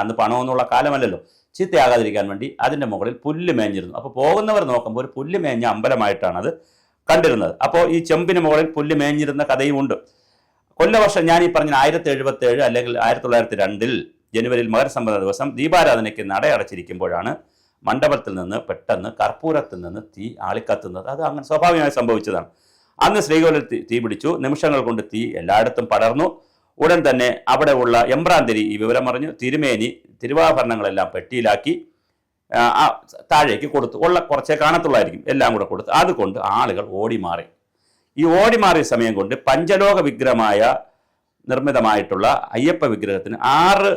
അന്ന് പണമെന്നുള്ള കാലമല്ലല്ലോ, ചീത്തയാകാതിരിക്കാൻ വേണ്ടി അതിൻ്റെ മുകളിൽ പുല്ല് മേഞ്ഞിരുന്നു. അപ്പോൾ പോകുന്നവർ നോക്കുമ്പോൾ ഒരു പുല്ല് മേഞ്ഞ അമ്പലമായിട്ടാണ് അത് കണ്ടിരുന്നത്. അപ്പോൾ ഈ ചെമ്പിന് മുകളിൽ പുല്ല് മേഞ്ഞിരുന്ന കഥയും ഉണ്ട്. കൊല്ലവർഷം ഞാൻ ഈ പറഞ്ഞ 1077 അല്ലെങ്കിൽ 1902 ജനുവരിയിൽ മകരസംക്രമണ ദിവസം ദീപാരാധനയ്ക്ക് നടയടച്ചിരിക്കുമ്പോഴാണ് മണ്ഡപത്തിൽ നിന്ന് പെട്ടെന്ന് കർപ്പൂരത്തിൽ നിന്ന് തീ ആളിക്കത്തുന്നത്. അത് അങ്ങനെ സ്വാഭാവികമായി സംഭവിച്ചതാണ്. അന്ന് ശ്രീകോവിലിൽ തീ പിടിച്ചു. നിമിഷങ്ങൾ കൊണ്ട് തീ എല്ലായിടത്തും പടർന്നു. ഉടൻ തന്നെ അവിടെ ഉള്ള എമ്പ്രാന്തിരി ഈ വിവരം അറിഞ്ഞു. തിരുമേനി തിരുവാഭരണങ്ങളെല്ലാം പെട്ടിയിലാക്കി താഴേക്ക് കൊടുത്തു. കുറച്ചേ കാണത്തുള്ളായിരിക്കും, എല്ലാം കൂടെ കൊടുത്തു. അതുകൊണ്ട് ആളുകൾ ഓടി മാറി. ഈ ഓടി മാറിയ സമയം കൊണ്ട് പഞ്ചലോക വിഗ്രഹമായ നിർമ്മിതമായിട്ടുള്ള അയ്യപ്പ വിഗ്രഹത്തിന് 6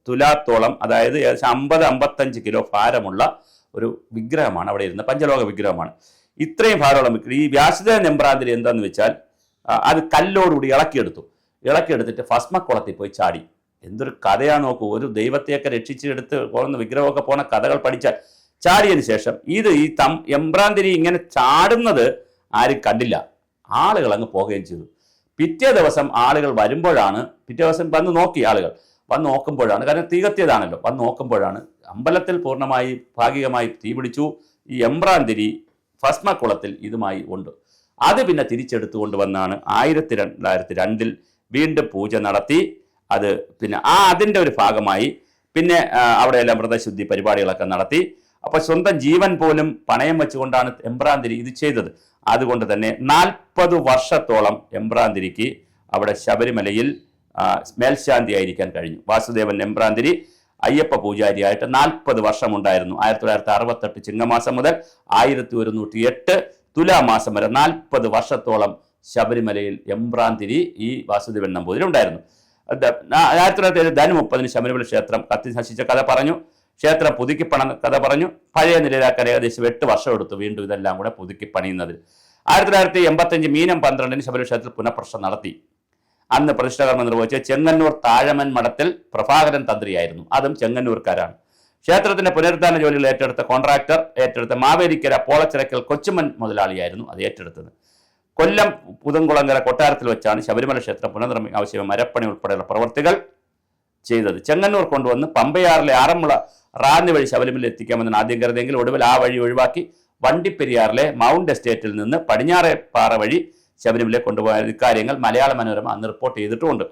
തുലാത്തോളം, അതായത് ഏകദേശം 50-55 കിലോ ഭാരമുള്ള ഒരു വിഗ്രഹമാണ് അവിടെ ഇരുന്നത്. പഞ്ചലോക വിഗ്രഹമാണ്. ഇത്രയും ഭാരമുള്ള വിഗ്രഹം ഈ വ്യാസദേവൻ എമ്പ്രാന്തിരി എന്താന്ന് വെച്ചാൽ അത് കല്ലോടുകൂടി ഇളക്കിയെടുത്തിട്ട് ഭസ്മക്കുളത്തിൽ പോയി ചാടി. എന്തൊരു കഥയാ നോക്കൂ. ഒരു ദൈവത്തെയൊക്കെ രക്ഷിച്ചെടുത്ത് പോകുന്ന വിഗ്രഹമൊക്കെ പോണ കഥകൾ പഠിച്ചാൽ ചാടിയതിന് ശേഷം ഈ എമ്പ്രാന്തിരി ഇങ്ങനെ ചാടുന്നത് ആരും കണ്ടില്ല. ആളുകൾ അങ്ങ് പോവുകയും ചെയ്തു. പിറ്റേ ദിവസം ആളുകൾ വരുമ്പോഴാണ്, പിറ്റേ ദിവസം വന്ന് നോക്കി ആളുകൾ വന്ന് നോക്കുമ്പോഴാണ്, കാരണം തീ കത്തിയതാണല്ലോ, വന്ന് നോക്കുമ്പോഴാണ് അമ്പലത്തിൽ പൂർണ്ണമായി ഭാഗികമായി തീ പിടിച്ചു. ഈ എമ്പ്രാന്തിരി ഭസ്മക്കുളത്തിൽ ഇതുമായി ഉണ്ട്. അത് പിന്നെ തിരിച്ചെടുത്തുകൊണ്ട് വന്നാണ് 1902 വീണ്ടും പൂജ നടത്തി. അത് പിന്നെ അതിൻ്റെ ഒരു ഭാഗമായി പിന്നെ അവിടെയെല്ലാം വ്രതശുദ്ധി പരിപാടികളൊക്കെ നടത്തി. അപ്പോൾ സ്വന്തം ജീവൻ പോലും പണയം വെച്ചുകൊണ്ടാണ് എമ്പ്രാന്തിരി ഇത് ചെയ്തത്. അതുകൊണ്ട് തന്നെ 40 വർഷത്തോളം എമ്പ്രാന്തിരിക്ക് അവിടെ ശബരിമലയിൽ മേൽശാന്തി ആയിരിക്കാൻ കഴിഞ്ഞു. വാസുദേവൻ എമ്പ്രാന്തിരി അയ്യപ്പ പൂജാരിയായിട്ട് 40 വർഷം ഉണ്ടായിരുന്നു. 1968 ചിങ്ങമാസം മുതൽ 1108 തുലാമാസം വരെ 40 വർഷത്തോളം ശബരിമലയിൽ എമ്പ്രാന്തിരി ഈ വാസുദേവൻ നമ്പൂതിരി ഉണ്ടായിരുന്നു. 1930 ധനു 30 ശബരിമല ക്ഷേത്രം കത്തി നശിച്ച കഥ പറഞ്ഞു. ക്ഷേത്രം പുതുക്കിപ്പണ കഥ പറഞ്ഞു. പഴയ നിലയിലാക്കാൻ ഏകദേശം 8 വർഷം എടുത്തു വീണ്ടും ഇതെല്ലാം കൂടെ പുതുക്കി പണിയുന്നതിൽ. 1985 മീനം 12 ശബരിമല ക്ഷേത്രത്തിൽ പുനഃപ്രതിഷ്ഠ നടത്തി. അന്ന് പ്രതിഷ്ഠാകർമ്മം നിർവഹിച്ച ചെങ്ങന്നൂർ താഴമൻ മഠത്തിൽ പ്രഭാകരൻ തന്ത്രിയായിരുന്നു. അതും ചെങ്ങന്നൂർക്കാരാണ്. ക്ഷേത്രത്തിന്റെ പുനരുദ്ധാരണ ജോലികൾ ഏറ്റെടുത്ത മാവേലിക്കര പോളച്ചിറക്കൽ കൊച്ചുമൻ മുതലാളിയായിരുന്നു അത് ഏറ്റെടുത്തത്. കൊല്ലം പുതംകുളങ്ങര കൊട്ടാരത്തിൽ വെച്ചാണ് ശബരിമല ക്ഷേത്രം പുനർനിർമ്മിക്കാൻ ആവശ്യമായ മരപ്പണി ഉൾപ്പെടെയുള്ള പ്രവർത്തികൾ ചെയ്തത്. ചെങ്ങന്നൂർ കൊണ്ടുവന്ന് പമ്പയാറിലെ ആറന്മുള റാന്നി വഴി ശബരിമല എത്തിക്കാമെന്നാണ് ആദ്യം കരുതിയെങ്കിൽ ഒടുവിൽ ആ വഴി ഒഴിവാക്കി വണ്ടിപ്പെരിയാറിലെ മൗണ്ട് എസ്റ്റേറ്റിൽ നിന്ന് പടിഞ്ഞാറേ പാറ വഴി ശബരിമലയെ കൊണ്ടുപോയ ഇക്കാര്യങ്ങൾ മലയാള മനോരമ അന്ന് റിപ്പോർട്ട് ചെയ്തിട്ടുമുണ്ട്.